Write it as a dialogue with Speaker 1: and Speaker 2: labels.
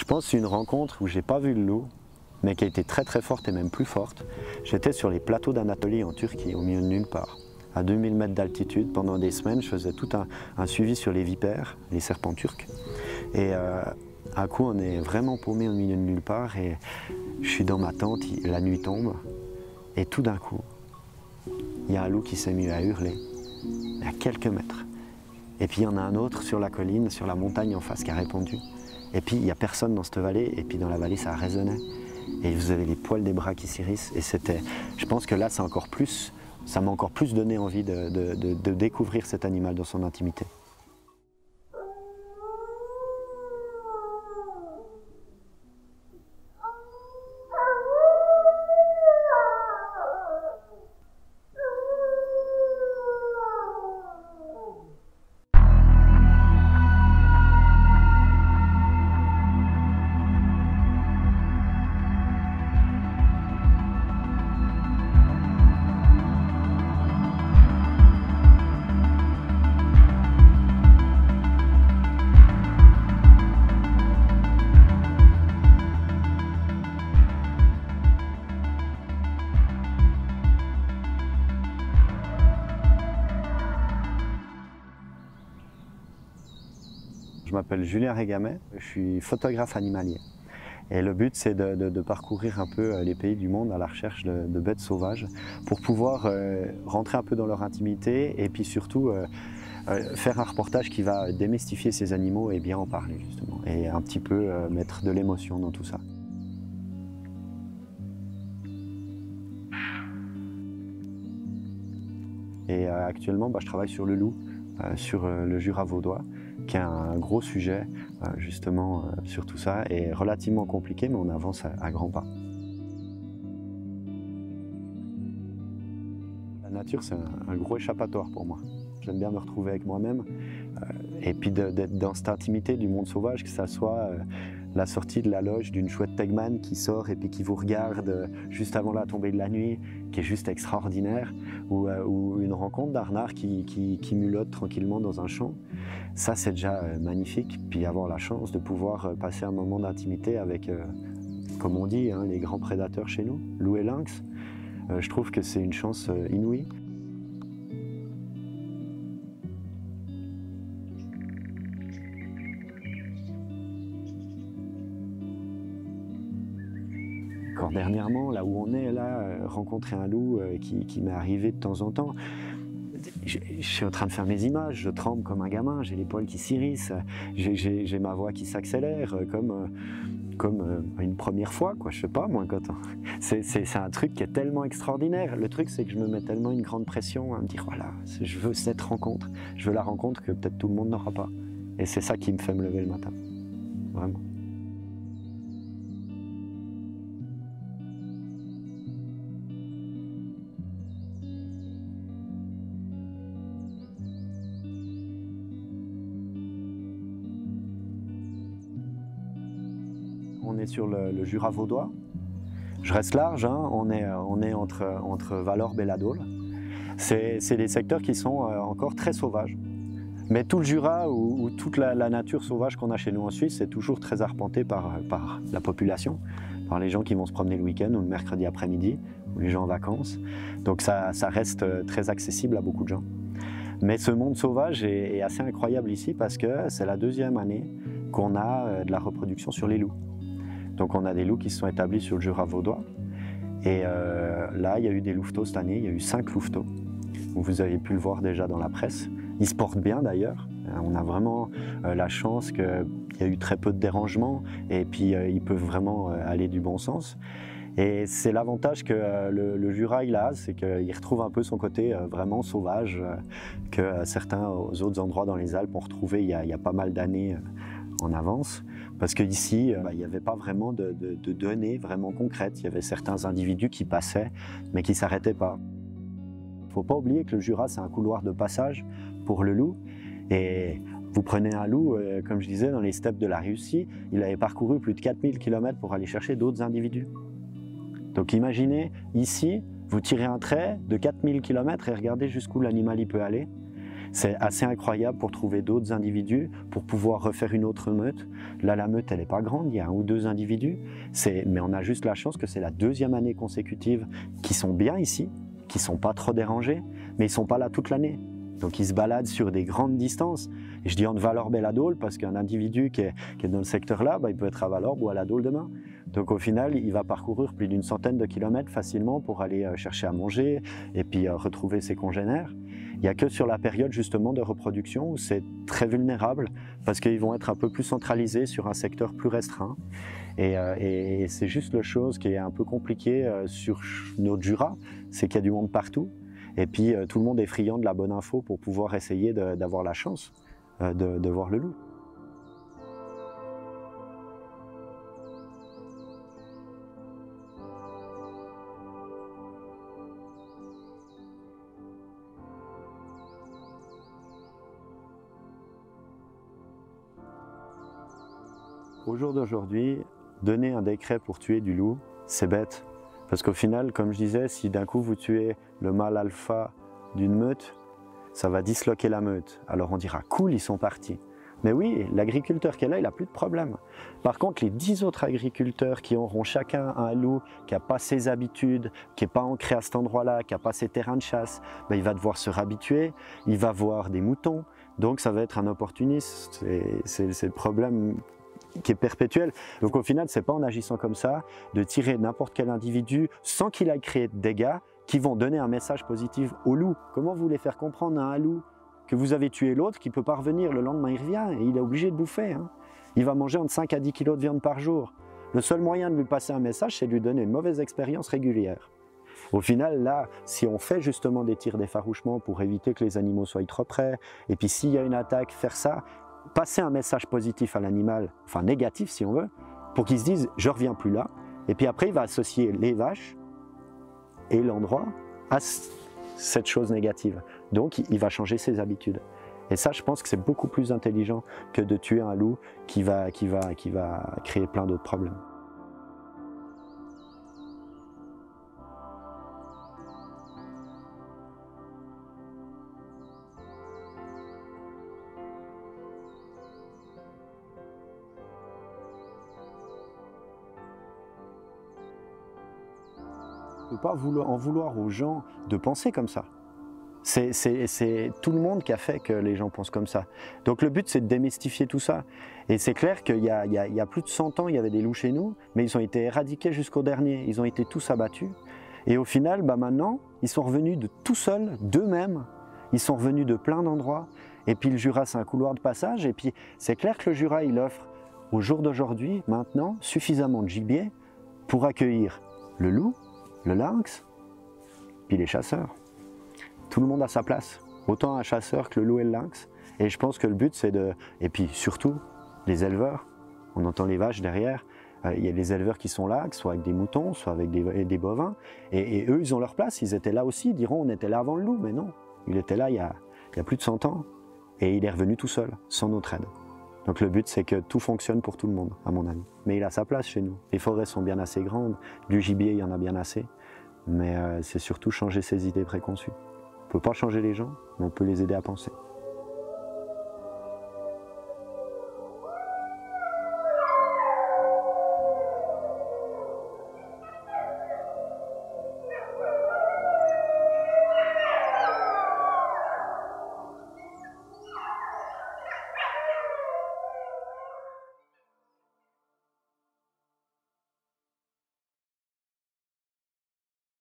Speaker 1: Je pense que c'est une rencontre où j'ai pas vu le loup, mais qui a été très forte et même plus forte. J'étais sur les plateaux d'Anatolie en Turquie, au milieu de nulle part. À 2000 mètres d'altitude, pendant des semaines, je faisais tout un suivi sur les vipères, les serpents turcs. Et un coup, on est vraiment paumé au milieu de nulle part et je suis dans ma tente, la nuit tombe. Et tout d'un coup, il y a un loup qui s'est mis à hurler, à quelques mètres. Et puis il y en a un autre sur la colline, sur la montagne en face qui a répondu. Et puis il n'y a personne dans cette vallée, et puis dans la vallée ça résonnait. Et vous avez les poils des bras qui s'hérissent. Et c'était, je pense que là ça m'a encore plus donné envie de découvrir cet animal dans son intimité. Je m'appelle Julien Régamet, je suis photographe animalier. Et le but, c'est de parcourir un peu les pays du monde à la recherche de bêtes sauvages pour pouvoir rentrer un peu dans leur intimité et puis surtout faire un reportage qui va démystifier ces animaux et bien en parler justement. Et un petit peu mettre de l'émotion dans tout ça. Et actuellement, je travaille sur le loup, sur le Jura vaudois, qui est un gros sujet justement sur tout ça, et relativement compliqué, mais on avance à grands pas. La nature, c'est un gros échappatoire pour moi. J'aime bien me retrouver avec moi-même, et puis d'être dans cette intimité du monde sauvage, que ça soit la sortie de la loge d'une chouette Tegman qui sort et puis qui vous regarde juste avant la tombée de la nuit, qui est juste extraordinaire, ou une rencontre d'un renard qui mulotte tranquillement dans un champ. Ça, c'est déjà magnifique. Puis avoir la chance de pouvoir passer un moment d'intimité avec, comme on dit, les grands prédateurs chez nous, loup et lynx, je trouve que c'est une chance inouïe. Encore dernièrement, là où on est, rencontrer un loup qui m'est arrivé de temps en temps. Je suis en train de faire mes images, je tremble comme un gamin, j'ai les poils qui s'hérissent, j'ai ma voix qui s'accélère comme une première fois, quoi, je sais pas moi. C'est un truc qui est tellement extraordinaire. Le truc, c'est que je me mets tellement une grande pression à me dire voilà, je veux cette rencontre, je veux la rencontre que peut-être tout le monde n'aura pas. Et c'est ça qui me fait me lever le matin, vraiment. On est sur le Jura vaudois. Je reste large, hein. On est entre Valorbe et la Dôle. C'est des secteurs qui sont encore très sauvages. Mais tout le Jura ou toute la nature sauvage qu'on a chez nous en Suisse, c'est toujours très arpenté par la population, par les gens qui vont se promener le week-end ou le mercredi après-midi, ou les gens en vacances. Donc ça reste très accessible à beaucoup de gens. Mais ce monde sauvage est assez incroyable ici parce que c'est la deuxième année qu'on a de la reproduction sur les loups. Donc on a des loups qui se sont établis sur le Jura vaudois. Et là, il y a eu des louveteaux cette année, il y a eu 5 louveteaux. Vous avez pu le voir déjà dans la presse. Ils se portent bien d'ailleurs. On a vraiment la chance qu'il y a eu très peu de dérangements et puis ils peuvent vraiment aller du bon sens. Et c'est l'avantage que le Jura il a, c'est qu'il retrouve un peu son côté vraiment sauvage que certains autres endroits dans les Alpes ont retrouvé il y a pas mal d'années en avance. Parce qu'ici, il n'y avait pas vraiment de données vraiment concrètes. Il y avait certains individus qui passaient, mais qui ne s'arrêtaient pas. Il ne faut pas oublier que le Jura, c'est un couloir de passage pour le loup. Et vous prenez un loup, comme je disais, dans les steppes de la Russie, il avait parcouru plus de 4000 km pour aller chercher d'autres individus. Donc imaginez, ici, vous tirez un trait de 4000 km et regardez jusqu'où l'animal peut aller. C'est assez incroyable pour trouver d'autres individus, pour pouvoir refaire une autre meute. Là, la meute, elle n'est pas grande, il y a 1 ou 2 individus, mais on a juste la chance que c'est la 2e année consécutive qui sont bien ici, qui ne sont pas trop dérangés, mais ils ne sont pas là toute l'année. Donc ils se baladent sur des grandes distances. Et je dis entre Valorbe et la Dôle parce qu'un individu qui est dans le secteur là, il peut être à Valorbe ou à la Dôle demain. Donc au final, il va parcourir plus d'une centaine de kilomètres facilement pour aller chercher à manger et puis retrouver ses congénères. Il n'y a que sur la période justement de reproduction où c'est très vulnérable parce qu'ils vont être un peu plus centralisés sur un secteur plus restreint. Et c'est juste la chose qui est un peu compliquée sur notre Jura, c'est qu'il y a du monde partout. Et puis tout le monde est friand de la bonne info pour pouvoir essayer d'avoir la chance de voir le loup. Au jour d'aujourd'hui, donner un décret pour tuer du loup, c'est bête. Parce qu'au final, comme je disais, si d'un coup vous tuez le mâle alpha d'une meute, ça va disloquer la meute. Alors on dira cool, ils sont partis. Mais oui, l'agriculteur qui est là, il n'a plus de problème. Par contre, les 10 autres agriculteurs qui auront chacun un loup qui n'a pas ses habitudes, qui n'est pas ancré à cet endroit-là, qui n'a pas ses terrains de chasse, il va devoir se réhabituer, il va voir des moutons, donc ça va être un opportuniste. C'est le problème qui est perpétuel. Donc au final, c'est pas en agissant comme ça, de tirer n'importe quel individu sans qu'il aille créer de dégâts, qui vont donner un message positif au loup. Comment vous voulez faire comprendre à un loup que vous avez tué l'autre, qui ne peut pas revenir, le lendemain il revient et il est obligé de bouffer, hein. Il va manger entre 5 à 10 kilos de viande par jour. Le seul moyen de lui passer un message, c'est de lui donner une mauvaise expérience régulière. Au final, là, si on fait justement des tirs d'effarouchement pour éviter que les animaux soient trop près, et puis s'il y a une attaque, faire ça, passer un message positif à l'animal, enfin négatif si on veut, pour qu'il se dise « je reviens plus là », et puis après il va associer les vaches et l'endroit à cette chose négative. Donc il va changer ses habitudes. Et ça, je pense que c'est beaucoup plus intelligent que de tuer un loup qui va créer plein d'autres problèmes. On ne peut pas en vouloir aux gens de penser comme ça. C'est tout le monde qui a fait que les gens pensent comme ça. Donc le but, c'est de démystifier tout ça. Et c'est clair qu'il y a plus de 100 ans, il y avait des loups chez nous, mais ils ont été éradiqués jusqu'au dernier. Ils ont été tous abattus. Et au final, maintenant, ils sont revenus de tout seuls, d'eux-mêmes. Ils sont revenus de plein d'endroits. Et puis le Jura, c'est un couloir de passage. Et puis c'est clair que le Jura, il offre au jour d'aujourd'hui, maintenant, suffisamment de gibier pour accueillir le loup, le lynx, puis les chasseurs. Tout le monde a sa place, autant un chasseur que le loup et le lynx. Et je pense que le but, c'est de... Et puis surtout, les éleveurs, on entend les vaches derrière, il y a les éleveurs qui sont là, soit avec des moutons, soit avec des bovins, et eux, ils ont leur place, ils étaient là aussi, ils diront on était là avant le loup, mais non, il était là il y a plus de 100 ans, et il est revenu tout seul, sans notre aide. Donc le but, c'est que tout fonctionne pour tout le monde, à mon avis. Mais il a sa place chez nous. Les forêts sont bien assez grandes, du gibier, il y en a bien assez. Mais c'est surtout changer ses idées préconçues. On ne peut pas changer les gens, mais on peut les aider à penser.